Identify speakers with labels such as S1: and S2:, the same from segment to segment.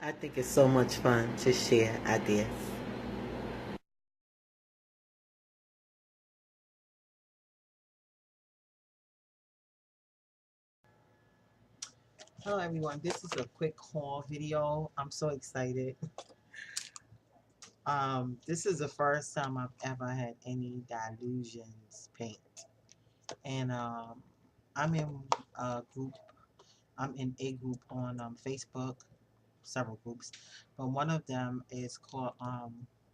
S1: I think it's so much fun to share ideas.
S2: Hello everyone, this is a quick haul video. I'm so excited. This is the first time I've ever had any Delusions paint. And I'm in a group, I'm in a group on Facebook, several groups, but one of them is called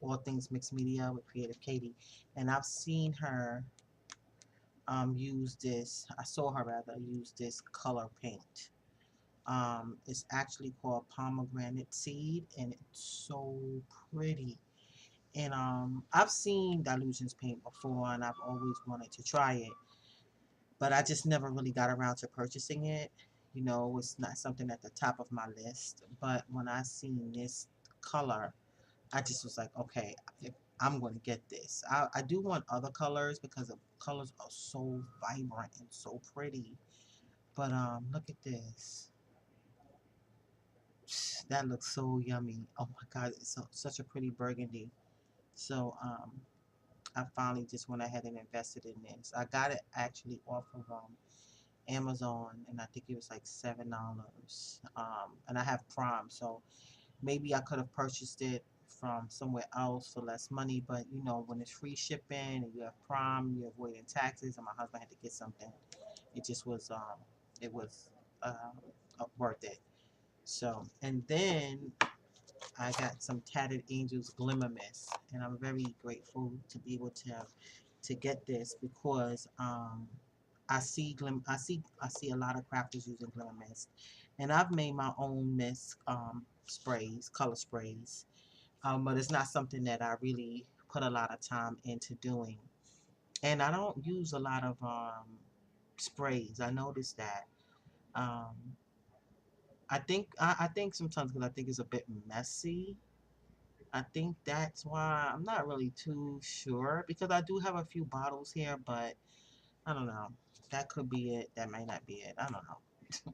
S2: All Things Mixed Media with Creative Katie. And I've seen her use this, I saw her rather use this color paint. It's actually called pomegranate seed, and it's so pretty. And I've seen Dilutions paint before, and I've always wanted to try it, but I just never really got around to purchasing it. You know, it's not something at the top of my list. But when I seen this color, I just was like, okay, if I'm going to get this. I do want other colors because the colors are so vibrant and so pretty. But look at this. That looks so yummy. Oh my God, it's such a pretty burgundy. So I finally just went ahead and invested in this. I got it actually off of Amazon, and I think it was like $7. And I have Prime, so maybe I could have purchased it from somewhere else for less money. But you know, when it's free shipping and you have Prime, you're avoiding taxes. And my husband had to get something. It just was it was worth it. So, and then I got some Tattered Angels Glimmer Mist, and I'm very grateful to be able to get this because I see a lot of crafters using Glimmer Mist, and I've made my own mist sprays, color sprays, but it's not something that I really put a lot of time into doing, and I don't use a lot of sprays. I noticed that. Um, I think sometimes because I think it's a bit messy. I think that's why I'm not really too sure because I do have a few bottles here, but I don't know. That could be it. That may not be it. I don't know.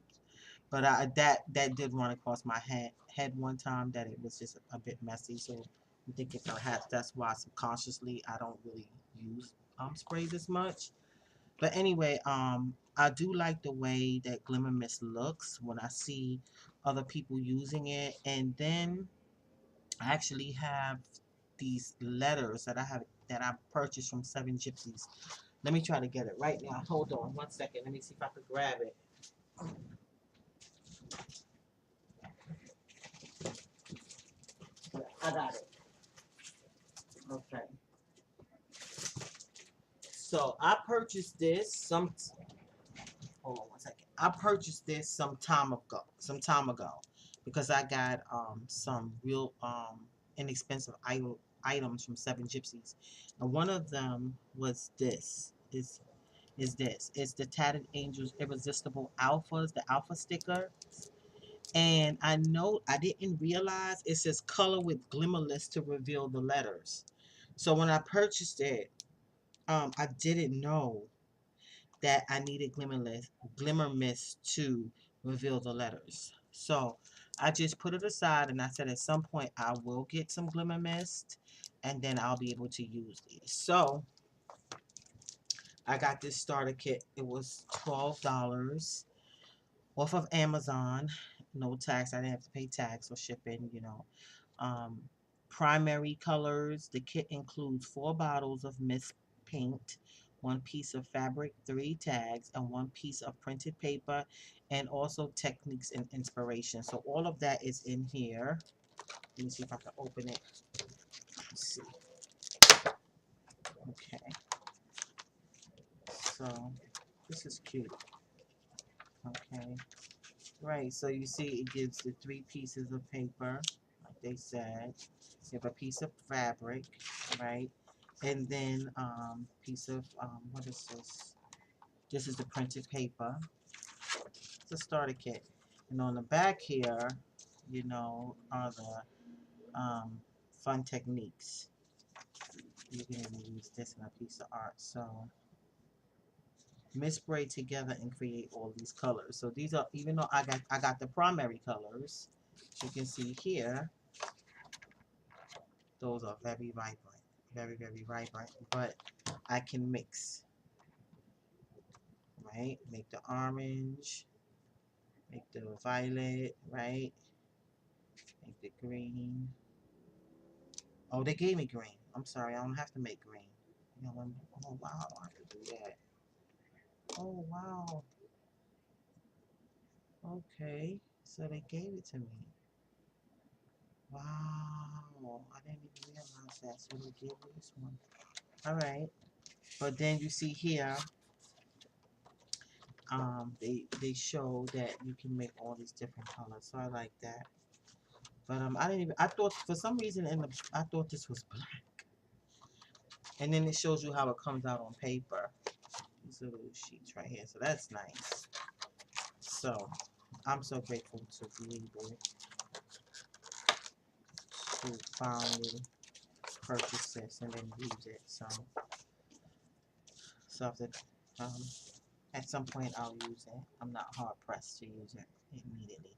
S2: But that did run across my head one time that it was just a bit messy. So I'm thinking perhaps that's why subconsciously I don't really use sprays as much. But anyway, I do like the way that Glimmer Mist looks when I see other people using it, and then I actually have these letters that I purchased from Seven Gypsies. Let me try to get it right now. Hold on one second. Let me see if I can grab it. I got it. Okay. So I purchased this some. Hold on one second. I purchased this some time ago. Because I got some real inexpensive items from Seven Gypsies, and one of them was this. Is this. It's the Tatted Angels Irresistible Alphas, the Alpha sticker. And I know I didn't realize it says color with glimmerless to reveal the letters. So when I purchased it, I didn't know that I needed glimmer mist to reveal the letters. So I just put it aside and I said at some point I will get some glimmer mist and then I'll be able to use these. So I got this starter kit. It was $12 off of Amazon. No tax. I didn't have to pay tax or shipping, you know. Um, Primary colors. The kit includes 4 bottles of mist paint, 1 piece of fabric, 3 tags, and 1 piece of printed paper, and also techniques and inspiration. So all of that is in here. Let me see if I can open it. Let's see. Okay. So this is cute. Okay. Right, so you see it gives the 3 pieces of paper, like they said. You have a piece of fabric, right? And then piece of, what is this? This is the printed paper. It's a starter kit. And on the back here, you know, are the fun techniques. You can even use this in a piece of art. So mist spray together and create all these colors. So these are, even though I got the primary colors, As you can see here, those are very vibrant, very, very vibrant, but I can mix, right? Make the orange, make the violet, right? Make the green. Oh, they gave me green. I'm sorry, I don't have to make green. You know, oh wow, I have to do that. Oh wow. Okay, so they gave it to me. Wow, I didn't even realize that. So they gave me this one. All right, but then you see here, they show that you can make all these different colors. So I like that. But I didn't even. I thought for some reason I thought this was black. And then it shows you how it comes out on paper. These little sheets right here. So that's nice. So I'm so grateful to be able to finally purchase this and then use it. So if at some point I'll use it. I'm not hard pressed to use it immediately.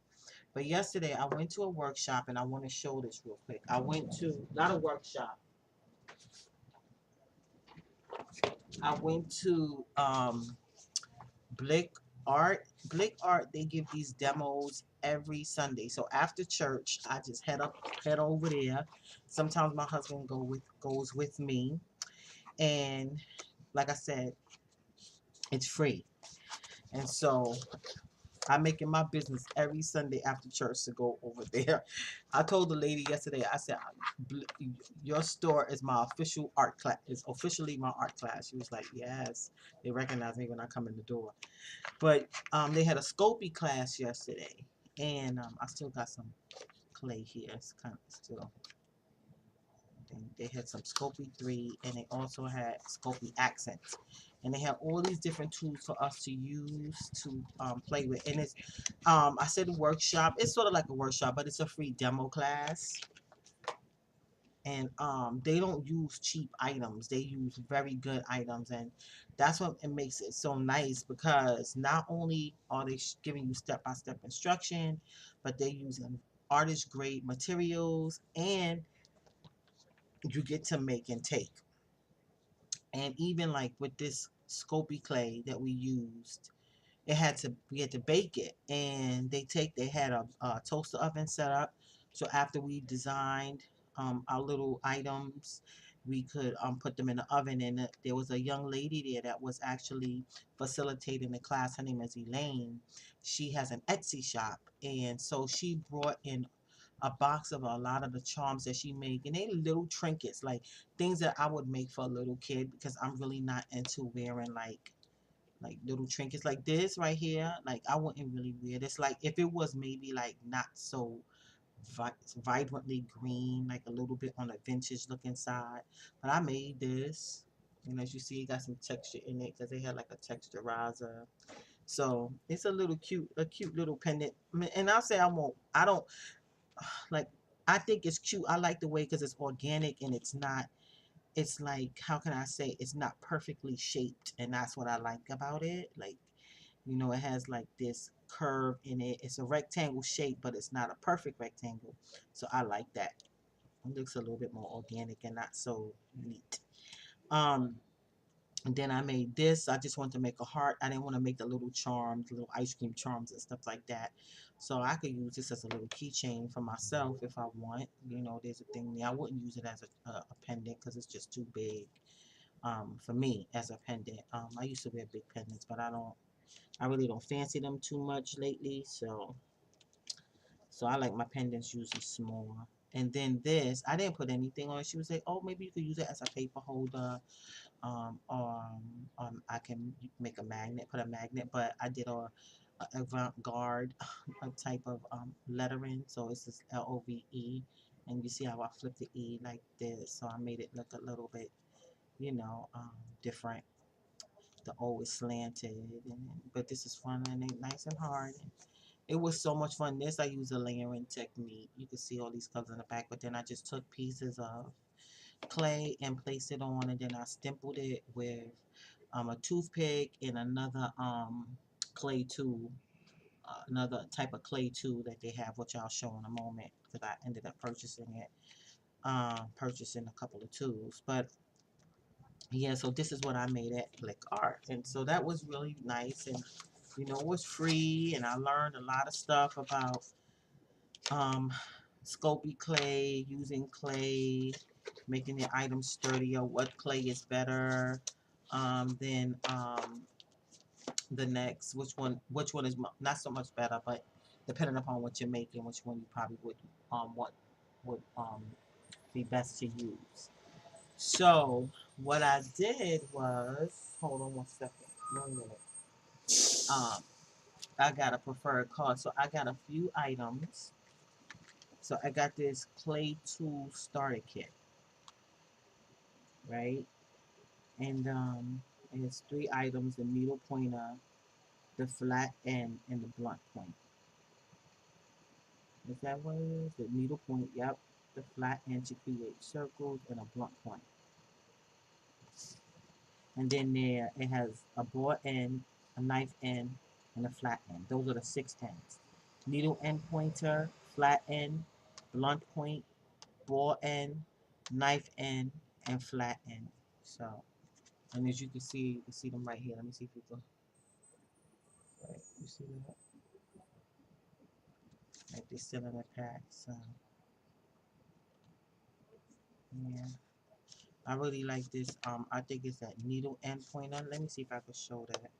S2: But yesterday I went to a workshop and I want to show this real quick. I went to not a workshop. I went to Blick Blick Art, they give these demos every Sunday. So after church, I just head over there. Sometimes my husband goes with me, and like I said, it's free. And so I make it my business every Sunday after church to go over there. I told the lady yesterday, I said, your store is my official art class. It's officially my art class. She was like, yes. They recognize me when I come in the door. But they had a Sculpey class yesterday, and I still got some clay here. It's kind of still. They had some Sculpey 3, and they also had Sculpey accents. And they have all these different tools for us to use to play with. And it's, I said workshop. It's sort of like a workshop, but it's a free demo class. And they don't use cheap items. They use very good items, and that's what it makes it so nice, because not only are they giving you step-by-step instruction, but they're using artist grade materials, and you get to make and take. And even like with this Sculpey clay that we used, we had to bake it, and they had a toaster oven set up, so after we designed our little items, we could put them in the oven. And there was a young lady there that was actually facilitating the class. Her name is Elaine. She has an Etsy shop, and so she brought in a box of a lot of the charms that she made, and they little trinkets, like things that I would make for a little kid, because I'm really not into wearing like little trinkets like this right here. Like I wouldn't really wear this. Like if it was maybe like not so vibrantly green, like a little bit on the vintage looking side. But I made this, and as you see, it got some texture in it because they had like a texturizer. So it's a cute little pendant. And I'll say I don't like. I think it's cute. I like the way, because it's organic and it's not. It's like, how can I say? It's not perfectly shaped, and that's what I like about it. Like, it has like this curve in it. It's a rectangle shape, but it's not a perfect rectangle. So I like that. It looks a little bit more organic and not so neat. Um, and then I made this. I just wanted to make a heart. I didn't want to make the little charms, little ice cream charms and stuff like that. So I could use this as a little keychain for myself if I want. There's a thing there. I wouldn't use it as a pendant because it's just too big for me as a pendant. I used to wear big pendants, but I really don't fancy them too much lately. So I like my pendants usually small. And then this, I didn't put anything on it. She was like, oh, maybe you could use it as a paper holder. Or I can make a magnet, put a magnet, but I did a avant-garde type of lettering. So it's this LOVE. And you see how I flipped the E like this. So I made it look a little bit, different. The O is slanted, but this is fun and nice and hard. It was so much fun. This I use a layering technique. You can see all these colors in the back, but then I just took pieces of clay and placed it on, and then I stippled it with a toothpick and another clay tool, another type of clay too that they have, which I'll show in a moment because I ended up purchasing it. Purchasing a couple of tools, but yeah, so this is what I made at Blick Art, and so that was really nice, and you know, it was free, and I learned a lot of stuff about um, Sculpey clay, using clay, making your items sturdier, what clay is better than the next, which one is not so much better, but depending upon what you're making, which one you probably would what would be best to use. So what I did was, hold on one second, 1 minute. Um, I got a preferred card, so I got a few items. So I got this clay tool starter kit, right? And it's 3 items: the needle pointer, the flat end, and the blunt point. Is that what it is? The needle point, yep. The flat end to create circles and a blunt point. And then there it has a broad end, a knife end, and a flat end. Those are the 6 ends. Needle end pointer, flat end, blunt point, broad end, knife end, and flat end. So, and as you can see them right here. Let me see if you can. Right, you see that? Right, they're still in the pack. So, yeah. I really like this. I think it's that needle end pointer. Let me see if I can show that.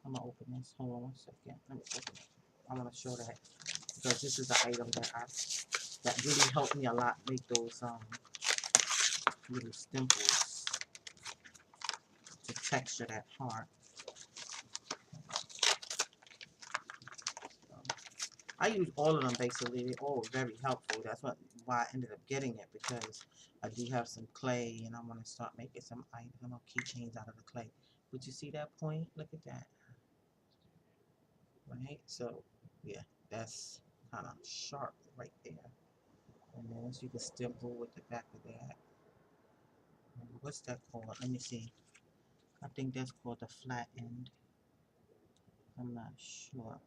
S2: I'm gonna open this. Hold on 1 second. Let me open it. I want to show that because this is the item that really helped me a lot make those little stimples to texture that part. I use all of them basically. They're all very helpful. That's why I ended up getting it, because I do have some clay and I want to start making some keychains out of the clay. But you see that point? Look at that. Right? So yeah, that's kind of sharp right there. And then you can stipple with the back of that. What's that called? Let me see. I think that's called the flat end. I'm not sure.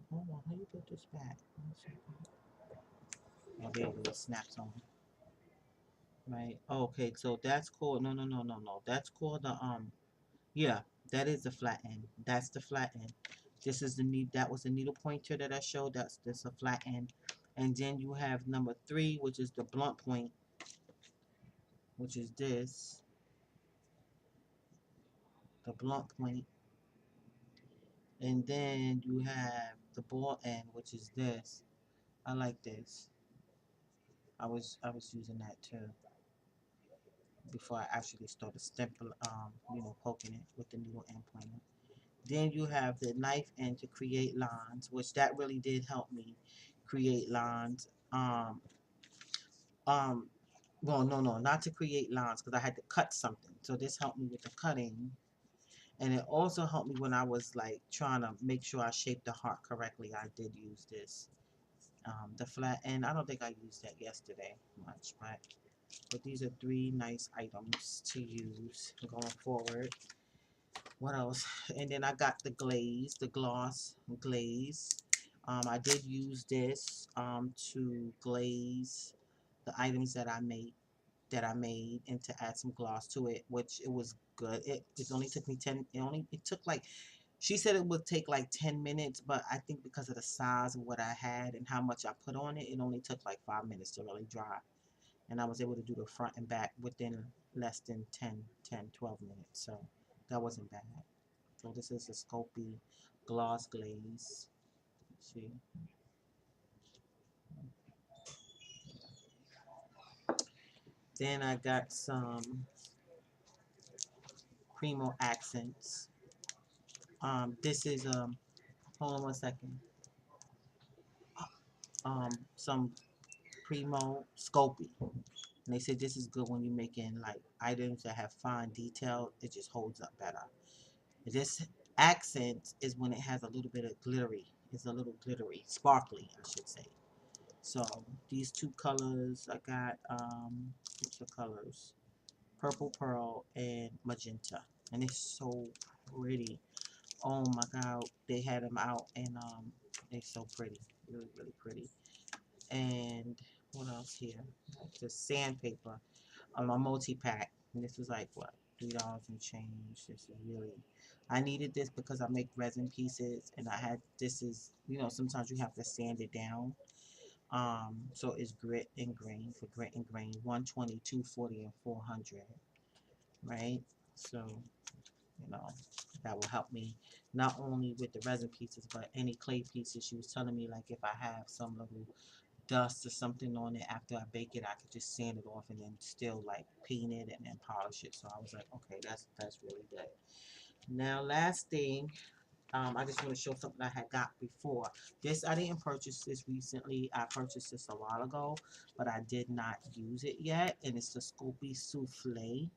S2: Hold on, how you put this back? 1 second. Oh, there it is. Snaps on. Right. Oh, okay, so that's called no. That's called the yeah, that is the flat end. That's the flat end. This is the that was the needle pointer that I showed. That's a flat end. And then you have number 3, which is the blunt point, which is this. The blunt point. And then you have the ball end, which is this. I like this. I was using that too before I actually started stempling, poking it with the needle end pointer. Then you have the knife end to create lines, which that really did help me create lines. Um, well, no, not to create lines because I had to cut something. So this helped me with the cutting, and it also helped me when I was like trying to make sure I shaped the heart correctly. I did use this. The flat end, I don't think I used that yesterday much, but these are 3 nice items to use going forward. What else? And then I got the glaze, the gloss glaze. I did use this to glaze the items that I made and to add some gloss to it, which it was good. It only took me 10. It took like, she said it would take like 10 minutes, but I think because of the size of what I had and how much I put on it, it only took like 5 minutes to really dry. And I was able to do the front and back within less than 12 minutes. So that wasn't bad. So this is a Sculpey gloss glaze. See? Then I got some Primo accents. This is hold on 1 second. Some Primo Sculpey. And they said this is good when you're making like items that have fine detail. It just holds up better. This accent is when it has a little bit of glittery. It's a little glittery, sparkly, I should say. So these 2 colors I got, what's the colors? Purple Pearl and Magenta. And it's so pretty. Oh my God, they had them out, and they're so pretty, really, really pretty. And what else here? The sandpaper, a multi-pack, and this was like what, $3 and change. This is really, I needed this because I make resin pieces, and I had, this is, sometimes you have to sand it down. So it's grit and grain, for grit and grain, 120, 240, and 400, right? So, you know, that will help me not only with the resin pieces, but any clay pieces. She was telling me, like, if I have some little dust or something on it after I bake it, I could just sand it off and then still like paint it and then polish it. So I was like, okay, that's really good. Now, last thing, I just want to show something I had got before. This, I didn't purchase this recently. I purchased this a while ago, but I did not use it yet. And it's the Scoopy Souffle.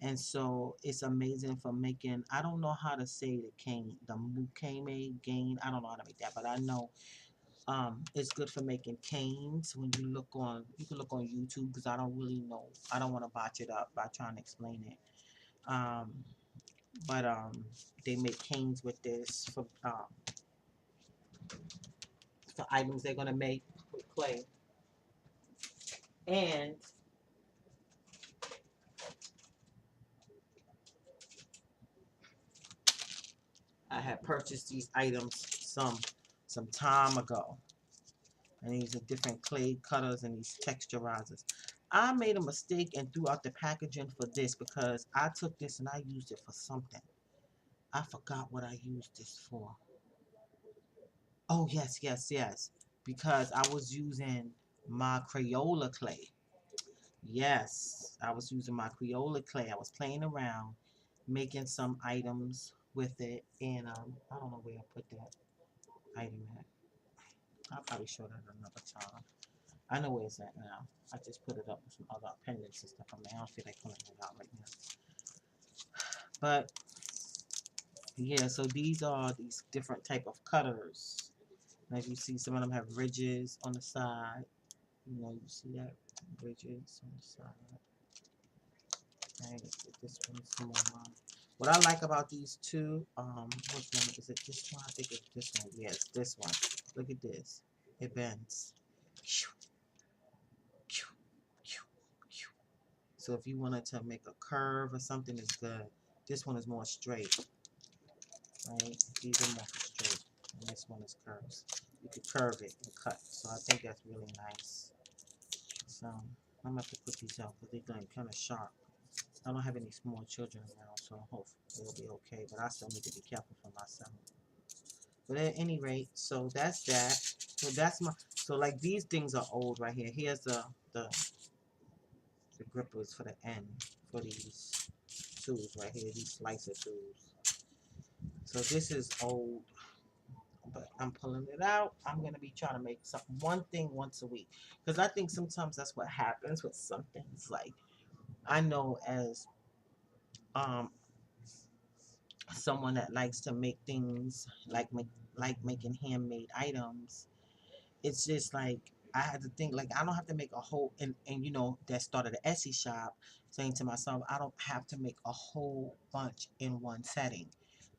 S2: And so it's amazing for making, I don't know how to say the cane, the mukame gain. I don't know how to make that, but I know it's good for making canes. When you look on, you can look on YouTube, because I don't really know. I don't want to botch it up by trying to explain it. Um, but they make canes with this for items they're gonna make with clay. And I had purchased these items some time ago, and these are different clay cutters and these texturizers. I made a mistake and threw out the packaging for this because I took this and I used it for something. I forgot what I used this for. Oh, yes, yes, yes. Because I was using my Crayola clay. Yes, I was using my Crayola clay. I was playing around, making some items with it. And I don't know where I put that item at. I'll probably show that another time. I know where it's at now. I just put it up with some other appendix and stuff on there. I don't feel like pulling it out right now. But yeah, so these are these different type of cutters. And as you see, some of them have ridges on the side. You see that? Ridges on the side. Right, this one's more. What I like about these two, which one is it? This one? I think it's this one. Yes, this one. Look at this. It bends. So if you wanted to make a curve or something, it's good. This one is more straight, right? These are more straight, and this one is curves. You could curve it and cut. So I think that's really nice. So I'm gonna have to put these out because they're getting kind of sharp. I don't have any small children around, so hopefully it'll be okay. But I still need to be careful for myself. But at any rate, so that's that. So that's my. So like these things are old right here. Here's the grippers for the end for these tools right here. These slicer tools. So this is old, but I'm pulling it out. I'm gonna be trying to make one thing once a week, because I think sometimes that's what happens with some things. Like I know as um someone that likes to make things like making handmade items, it's just like I had to think like I don't have to make a whole and that started an Etsy shop, saying to myself I don't have to make a whole bunch in one setting.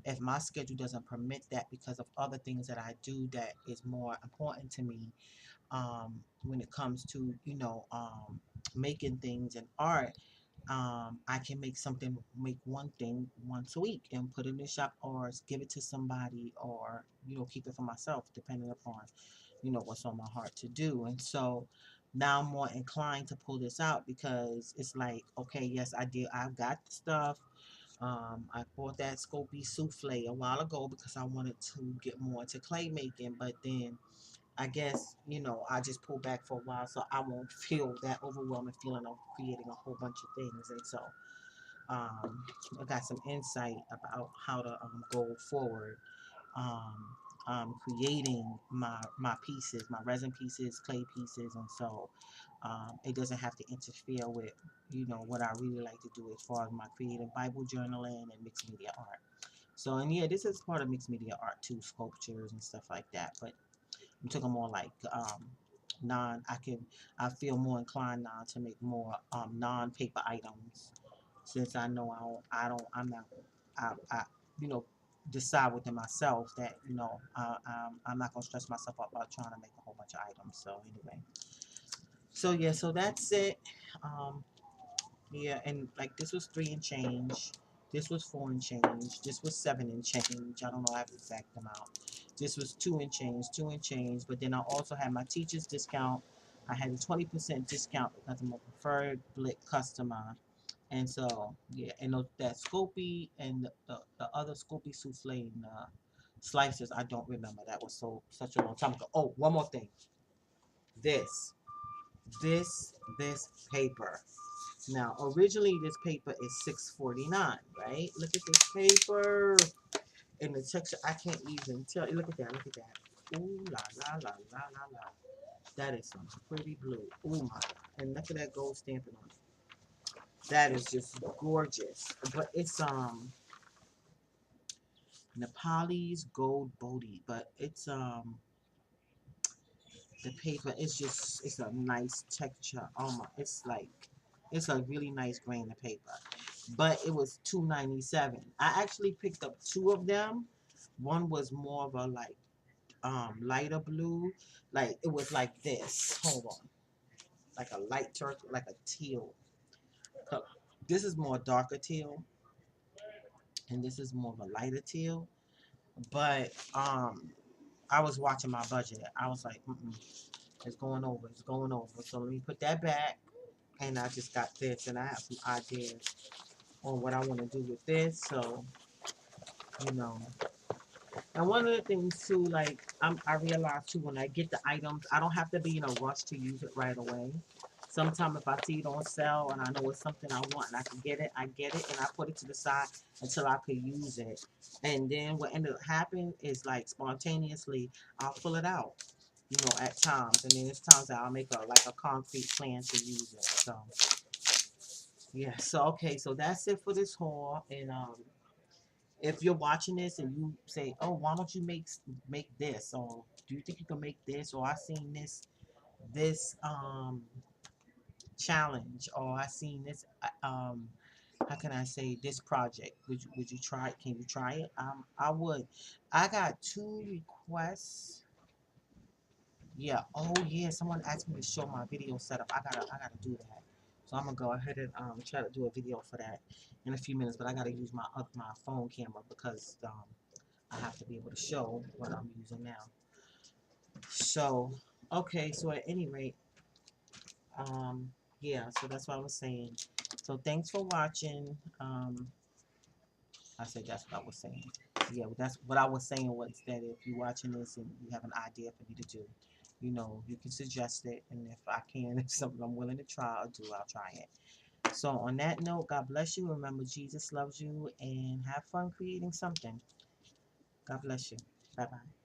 S2: If my schedule doesn't permit that because of other things that I do that is more important to me, when it comes to making things and art, I can make one thing once a week and put it in the shop or give it to somebody or, keep it for myself, depending upon, what's on my heart to do. And so now I'm more inclined to pull this out because it's like, okay, yes, I've got the stuff. I bought that Scopy Souffle a while ago because I wanted to get more into clay making, but then I guess, I just pull back for a while so I won't feel that overwhelming feeling of creating a whole bunch of things. And so I got some insight about how to go forward, creating my pieces, my resin pieces, clay pieces. And so it doesn't have to interfere with, what I really like to do as far as my creative Bible journaling and mixed media art. So, and yeah, this is part of mixed media art too, sculptures and stuff like that. But I'm talking more like I feel more inclined now to make more non-paper items, since I know I'm not I you know decide within myself that, you know, I'm not gonna stress myself out about trying to make a whole bunch of items. So anyway, so yeah, so that's it. Um, yeah, and like this was 3 and change. This was 4 and change. This was 7 and change. I don't know I have the exact amount. This was 2 and change, 2 and change. But then I also had my teacher's discount. I had a 20% discount because I'm a preferred Blick customer. And so, yeah, and that Scoopy and the other Scoopy souffle and slices, I don't remember. That was such a long time ago. Oh, one more thing. This, this paper. Now, originally this paper is $6.49, right? Look at this paper. And the texture, I can't even tell. Look at that, look at that. Ooh la la la la la la. That is some pretty blue. Ooh my. And look at that gold stamping on it. That is just gorgeous. But it's Nepalese gold bodi. But it's the paper is just, it's a nice texture. Oh my, it's a really nice grain of paper. But it was $2.97. I actually picked up 2 of them. One was more of a like lighter blue. Like it was like this. Hold on. Like a light turquoise, like a teal color. This is more darker teal, and this is more of a lighter teal. But I was watching my budget. I was like, it's going over, it's going over. So let me put that back. And I just got this, and I have some ideas on what I want to do with this. So, you know. And one of the things too, like I realize too, when I get the items, I don't have to be in a rush to use it right away. Sometimes if I see it on sale and I know it's something I want and I can get it, I get it and I put it to the side until I could use it. And then what ended up happening is like spontaneously I'll pull it out, you know, at times. And then there's times that I'll make a concrete plan to use it. So yeah, so okay, so that's it for this haul. And if you're watching this and you say, "Oh, why don't you make this?" or "Do you think you can make this?" or "I seen this challenge," or "I seen this how can I say this project? Would you try it? Can you try it?" I would. I got 2 requests. Yeah. Oh yeah. Someone asked me to show my video setup. I gotta do that. So I'm gonna go ahead and try to do a video for that in a few minutes. But I gotta use my phone camera because I have to be able to show what I'm using now. So okay. So at any rate, um, yeah. So that's what I was saying. So thanks for watching. I said that's what I was saying. Yeah, that's what I was saying was that if you're watching this and you have an idea for me to do, you know, you can suggest it, and if I can, if something I'm willing to try or do, I'll try it. So on that note, God bless you. Remember, Jesus loves you, and have fun creating something. God bless you. Bye bye.